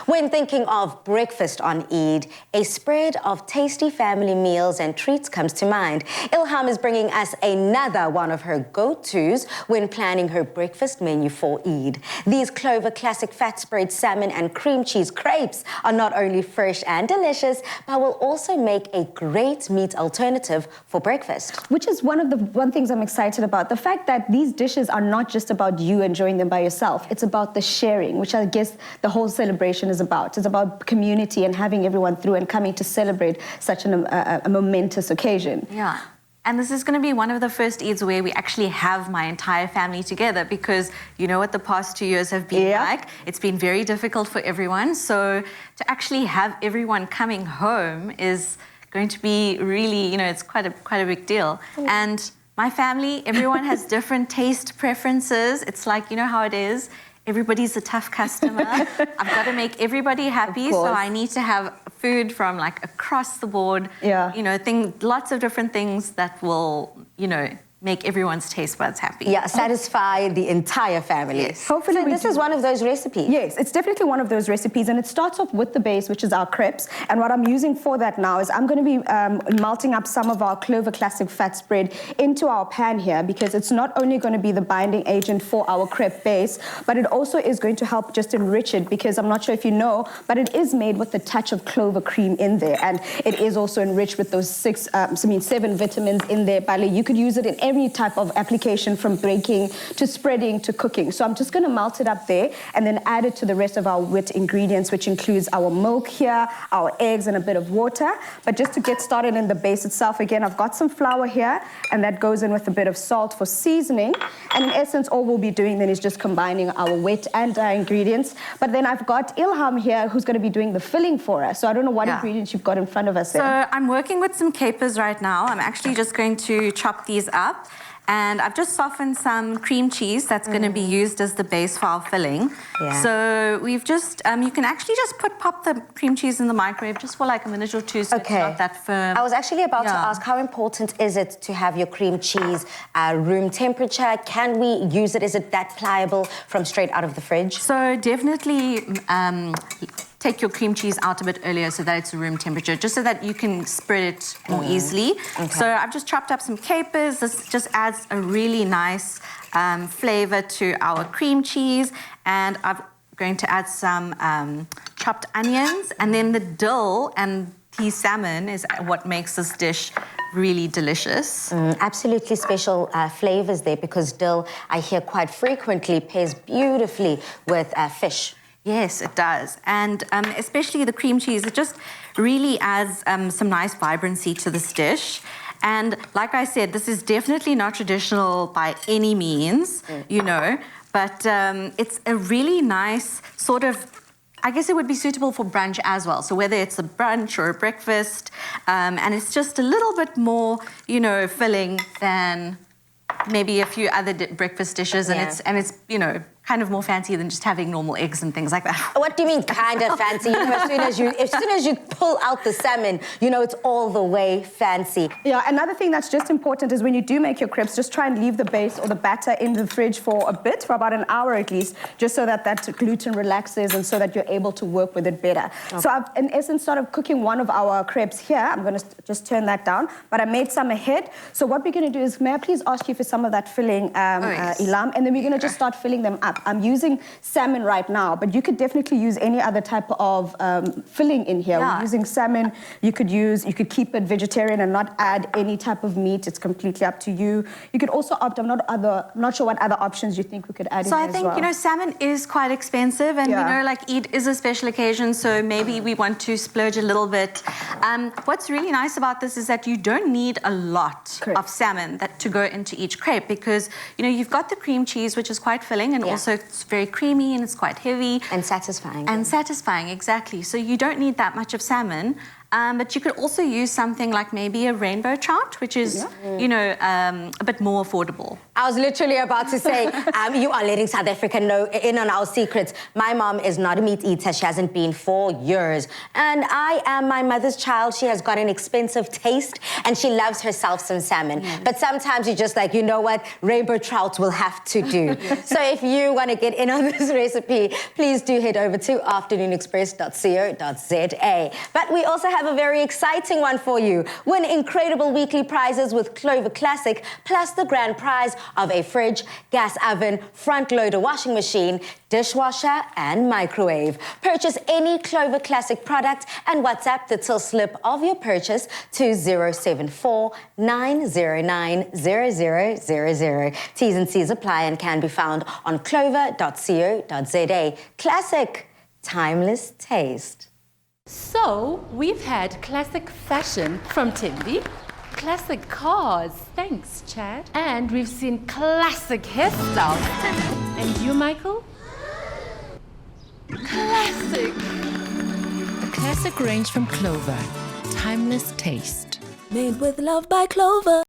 When thinking of breakfast on Eid, a spread of tasty family meals and treats comes to mind. Ilham is bringing us another one of her go-tos when planning her breakfast menu for Eid. These Clover classic fat spread salmon and cream cheese crepes are not only fresh and delicious, but will also make a great meat alternative for breakfast. Which is one of the things I'm excited about. The fact that these dishes are not just about you enjoying them by yourself. It's about the sharing, which I guess the whole celebration is about. It's about community and having everyone through and coming to celebrate such a momentous occasion. Yeah. And this is going to be one of the first Eids where we actually have my entire family together, because you know what the past 2 years have been like. It's been very difficult for everyone. So to actually have everyone coming home is going to be really, you know, it's quite a big deal. And my family, everyone has different taste preferences. It's like, you know how it is. Everybody's a tough customer. I've got to make everybody happy, so I need to have food from like across the board. Yeah. You know, lots of different things that will, you know, make everyone's taste buds happy. Yeah, satisfy the entire family. Yes. Hopefully so this is one of those recipes. Yes, it's definitely one of those recipes, and it starts off with the base, which is our crepes. And what I'm using for that now is I'm going to be melting up some of our Clover classic fat spread into our pan here, because it's not only going to be the binding agent for our crepe base, but it also is going to help just enrich it, because I'm not sure if you know, but it is made with a touch of Clover cream in there, and it is also enriched with those 7 vitamins in there. Bali, you could use it in every type of application, from baking to spreading to cooking. So I'm just going to melt it up there and then add it to the rest of our wet ingredients, which includes our milk here, our eggs, and a bit of water. But just to get started in the base itself, again, I've got some flour here, and that goes in with a bit of salt for seasoning. And in essence, all we'll be doing then is just combining our wet and dry ingredients. But then I've got Ilham here, who's going to be doing the filling for us. So I don't know what ingredients you've got in front of us there. So I'm working with some capers right now. I'm actually just going to chop these up. And I've just softened some cream cheese that's going to be used as the base for our filling. Yeah. So we've just, you can actually just pop the cream cheese in the microwave just for like a minute or two, so it's not that firm. I was actually about to ask, how important is it to have your cream cheese room temperature? Can we use it? Is it that pliable from straight out of the fridge? So definitely take your cream cheese out a bit earlier so that it's room temperature, just so that you can spread it more easily. Okay. So I've just chopped up some capers. This just adds a really nice flavor to our cream cheese. And I'm going to add some chopped onions, and then the dill and the salmon is what makes this dish really delicious. Absolutely special flavors there, because dill, I hear quite frequently, pairs beautifully with fish. Yes, it does. And especially the cream cheese, it just really adds some nice vibrancy to this dish. And like I said, this is definitely not traditional by any means, you know, but it's a really nice sort of, I guess it would be suitable for brunch as well. So whether it's a brunch or a breakfast, and it's just a little bit more, you know, filling than maybe a few other breakfast dishes, and it's you know, kind of more fancy than just having normal eggs and things like that. What do you mean kind of fancy? You know, as soon as you pull out the salmon, you know, it's all the way fancy. Yeah, another thing that's just important is when you do make your crepes, just try and leave the base or the batter in the fridge for a bit, for about an hour at least, just so that that gluten relaxes and so that you're able to work with it better. Okay. So I've, in essence, started cooking one of our crepes here. I'm going to just turn that down, but I made some ahead. So what we're going to do is, may I please ask you for some of that filling, Ilham, and then we're going to just start filling them up. I'm using salmon right now, but you could definitely use any other type of filling in here. We're using salmon. You could keep it vegetarian and not add any type of meat. It's completely up to you. You could also opt. I'm not sure what other options you think we could add in here as well. So I think, you know, salmon is quite expensive, and you know, like Eid is a special occasion, so maybe we want to splurge a little bit. What's really nice about this is that you don't need a lot of salmon to go into each crepe, because you know, you've got the cream cheese, which is quite filling, and also it's very creamy and it's quite heavy. And satisfying. And satisfying, exactly. So you don't need that much of salmon. But you could also use something like maybe a rainbow trout, which is, you know, a bit more affordable. I was literally about to say, you are letting South Africa know in on our secrets. My mom is not a meat eater. She hasn't been for years. And I am my mother's child. She has got an expensive taste and she loves herself some salmon. But sometimes you're just like, you know what? Rainbow trout will have to do. So if you want to get in on this recipe, please do head over to afternoonexpress.co.za. But we also have a very exciting one for you. Win incredible weekly prizes with Clover Classic, plus the grand prize of a fridge, gas oven, front loader washing machine, dishwasher and microwave. Purchase any Clover Classic product and WhatsApp the till slip of your purchase to 074 909 0000. T's and C's apply and can be found on clover.co.za. Classic, timeless taste. So, we've had classic fashion from Timby, classic cars, thanks Chad, and we've seen classic hairstyles. And you, Michael? Classic! The classic range from Clover. Timeless taste. Made with love by Clover.